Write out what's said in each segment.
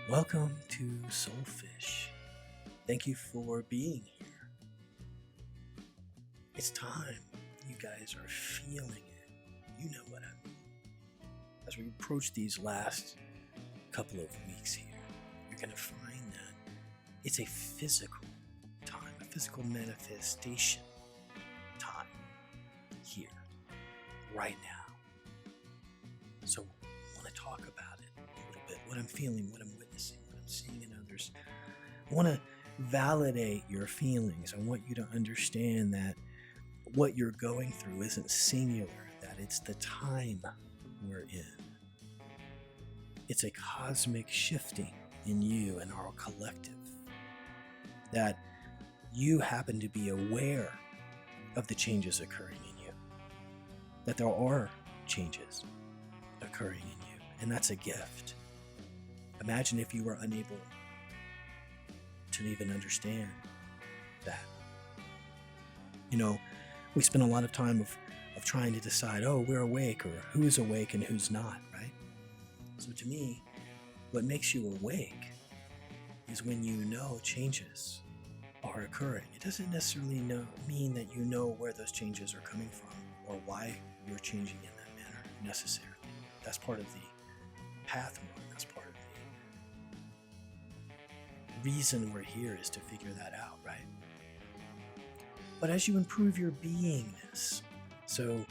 Welcome to Soulfish. Thank you for being here. It's time. You guys are feeling it. You know what I mean. As we approach these last couple of weeks here, you're going to find that it's a physical time, a physical manifestation time here, right now. So I want to talk about it a little bit, what I'm feeling, what I'm witnessing, what I'm seeing in others. I want to validate your feelings. I want you to understand that what you're going through isn't singular, that it's the time we're in. It's a cosmic shifting in you and our collective. That you happen to be aware of the changes occurring in you. That there are changes occurring in you. And that's a gift. Imagine if you were unable to even understand that. You know, we spend a lot of time of trying to decide, we're awake, or who's awake and who's not, right? So to me, what makes you awake is when you know changes are occurring. It doesn't necessarily mean that you know where those changes are coming from or why you're changing in that manner necessarily. That's part of the path we're on. That's part of the reason we're here, is to figure that out, right? But as you improve your beingness, so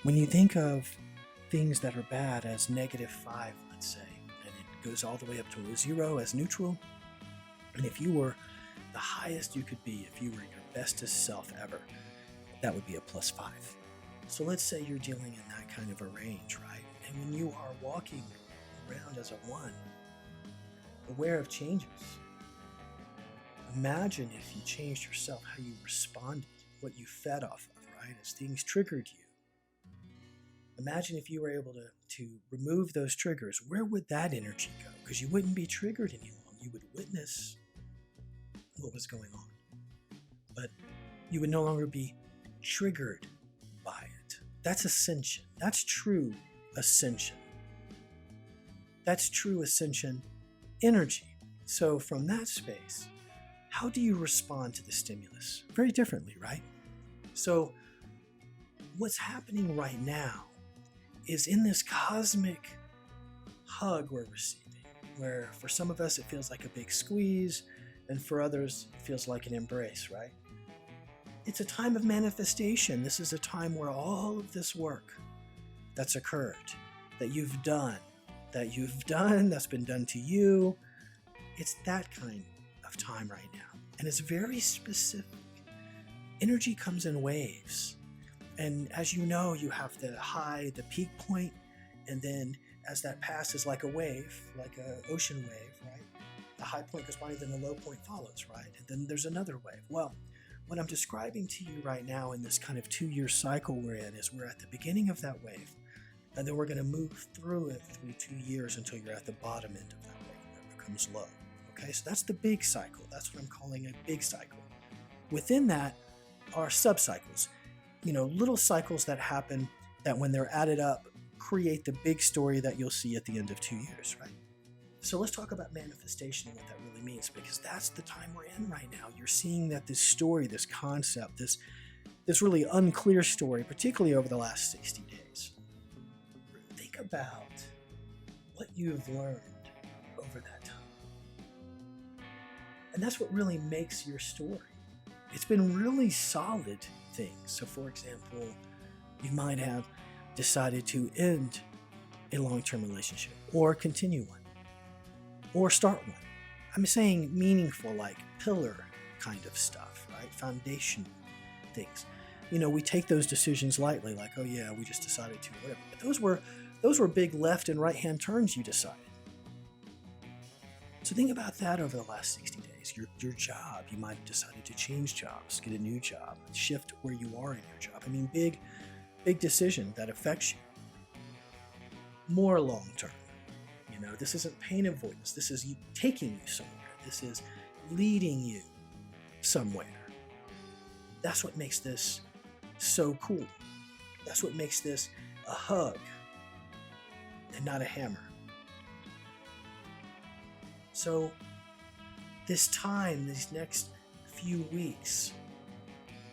when you think of things that are bad as -5, let's say, and it goes all the way up to a 0 as neutral, and if you were the highest you could be, if you were your bestest self ever, that would be a +5. So let's say you're dealing in that kind of a range, right? And when you are walking around as a 1, aware of changes, imagine if you changed yourself, how you responded, what you fed off of, right? As things triggered you. Imagine if you were able to remove those triggers. Where would that energy go? Because you wouldn't be triggered any longer. You would witness what was going on. But you would no longer be triggered by it. That's ascension. That's true ascension. That's true ascension energy. So from that space, how do you respond to the stimulus? Very differently, right? So what's happening right now is in this cosmic hug we're receiving, where for some of us it feels like a big squeeze, and for others it feels like an embrace, right? It's a time of manifestation. This is a time where all of this work that's occurred, that you've done, that's been done to you, it's that kind of time right now. And it's very specific. Energy comes in waves. And as you know, you have the high, the peak point, and then as that passes like a wave, like an ocean wave, right? The high point goes by, then the low point follows, right? And then there's another wave. Well, what I'm describing to you right now in this kind of 2-year cycle we're in is we're at the beginning of that wave, and then we're going to move through it through 2 years until you're at the bottom end of that wave where it becomes low. Okay, so that's the big cycle. That's what I'm calling a big cycle. Within that are sub-cycles, little cycles that happen that when they're added up create the big story that you'll see at the end of 2 years, right? So let's talk about manifestation and what that really means, because that's the time we're in right now. You're seeing that this story, this concept, this really unclear story, particularly over the last 60 days. Think about what you've learned over that time. And that's what really makes your story. It's been really solid things. So for example, you might have decided to end a long-term relationship or continue one or start one. I'm saying meaningful, like pillar kind of stuff, right? Foundational things. We take those decisions lightly, like, we just decided to, whatever. But those were big left and right hand turns you decided. So think about that over the last 60 days. Your job, you might have decided to change jobs, get a new job, shift where you are in your job. I mean, big decision that affects you. More long term. This isn't pain avoidance. This is you taking you somewhere. This is leading you somewhere. That's what makes this so cool. That's what makes this a hug and not a hammer. So this time, these next few weeks,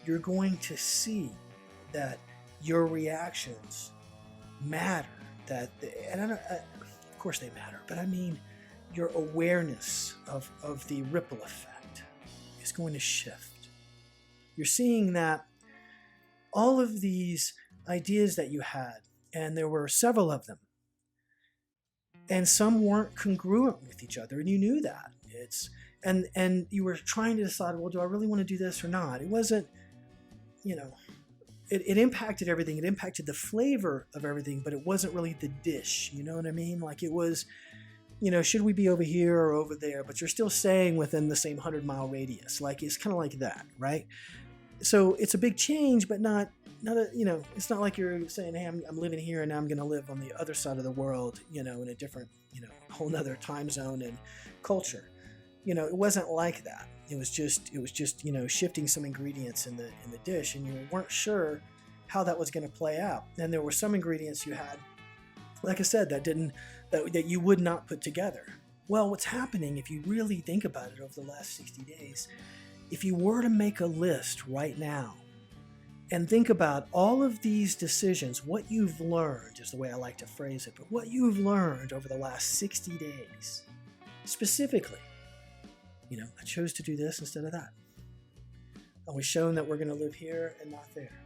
you're going to see that your reactions matter. Of course they matter, but I mean your awareness of the ripple effect is going to shift. You're seeing that all of these ideas that you had, and there were several of them, and some weren't congruent with each other, and you knew that. And you were trying to decide, well, do I really want to do this or not? It wasn't, it impacted everything. It impacted the flavor of everything, but it wasn't really the dish. You know what I mean? Like it was, should we be over here or over there? But you're still staying within the same 100-mile radius. Like it's kind of like that, right? So it's a big change, but not it's not like you're saying, hey, I'm living here and now I'm going to live on the other side of the world, in a different, whole nother time zone and culture. It wasn't like that. It was just, shifting some ingredients in the dish, and you weren't sure how that was going to play out. And there were some ingredients you had, like I said, that you would not put together. Well, what's happening, if you really think about it over the last 60 days, if you were to make a list right now and think about all of these decisions, what you've learned is the way I like to phrase it, but what you've learned over the last 60 days, specifically, I chose to do this instead of that. I was shown that we're going to live here and not there.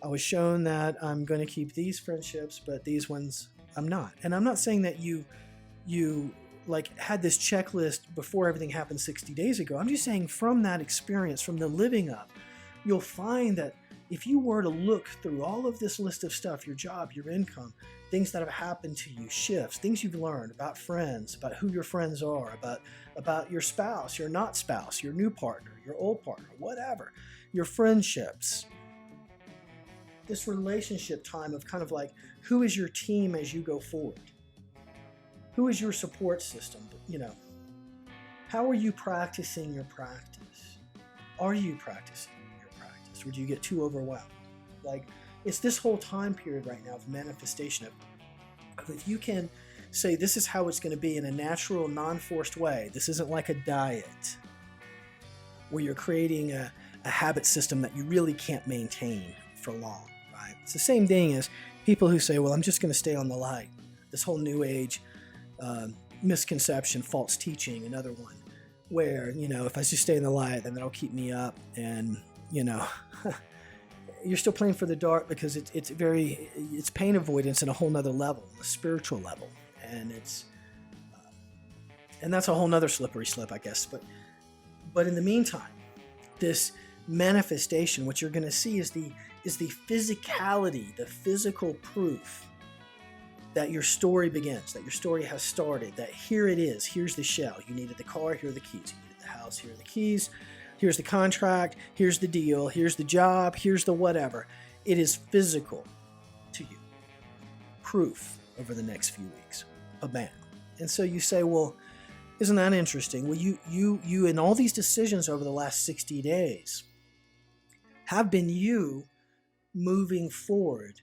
I was shown that I'm going to keep these friendships, but these ones I'm not. And I'm not saying that you like had this checklist before everything happened 60 days ago. I'm just saying from that experience, from the living up, you'll find that if you were to look through all of this list of stuff, your job, your income, things that have happened to you, shifts, things you've learned about friends, about who your friends are, about your spouse, your not spouse, your new partner, your old partner, whatever, your friendships, this relationship time of kind of like, who is your team as you go forward? Who is your support system? How are you practicing your practice? Are you practicing your practice? Or do you get too overwhelmed? Like, it's this whole time period right now of manifestation of if you can say, this is how it's going to be in a natural, non-forced way. This isn't like a diet where you're creating a habit system that you really can't maintain for long, right? It's the same thing as people who say, well, I'm just going to stay on the light. This whole new age misconception, false teaching, another one, where, if I just stay in the light, then that'll keep me up. And, you're still playing for the dark because it's pain avoidance in a whole nother level, a spiritual level. And and that's a whole nother slippery slope, I guess. But in the meantime, this manifestation, what you're going to see is the physicality, the physical proof that your story begins, that your story has started, that here it is, here's the shell. You needed the car, here are the keys. You needed the house, here are the keys. Here's the contract, here's the deal, here's the job, here's the whatever. It is physical to you. Proof over the next few weeks. Bam. And so you say, well, isn't that interesting? Well, you in all these decisions over the last 60 days have been you moving forward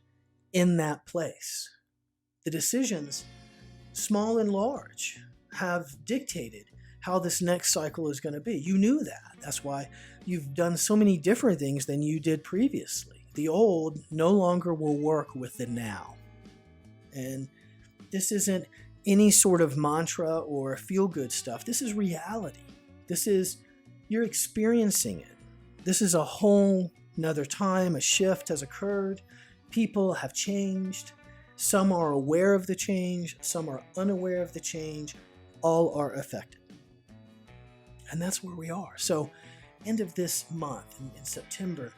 in that place. The decisions, small and large, have dictated how this next cycle is going to be. You knew that. That's why you've done so many different things than you did previously. The old no longer will work with the now. And this isn't any sort of mantra or feel-good stuff. This is reality. You're experiencing it. This is a whole nother time. A shift has occurred. People have changed. Some are aware of the change. Some are unaware of the change. All are affected. And that's where we are. So, end of this month, in September,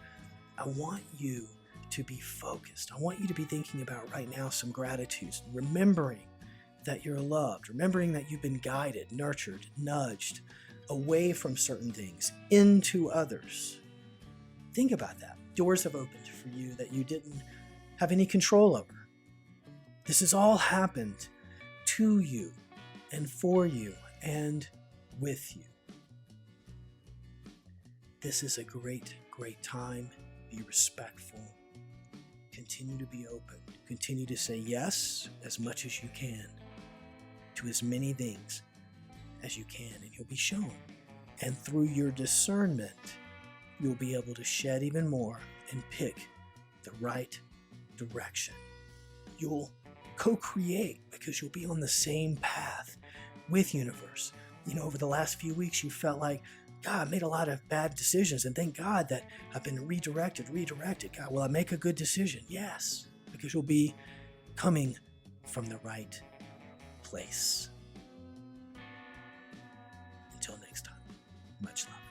I want you to be focused. I want you to be thinking about right now some gratitudes, remembering that you're loved, remembering that you've been guided, nurtured, nudged away from certain things into others. Think about that. Doors have opened for you that you didn't have any control over. This has all happened to you and for you and with you. This is a great, great time. Be respectful. Continue to be open. Continue to say yes as much as you can to as many things as you can, and you'll be shown. And through your discernment, you'll be able to shed even more and pick the right direction. You'll co-create because you'll be on the same path with universe. Over the last few weeks, you felt like, God, I made a lot of bad decisions, and thank God that I've been redirected. God, will I make a good decision? Yes, because you'll be coming from the right place. Until next time, much love.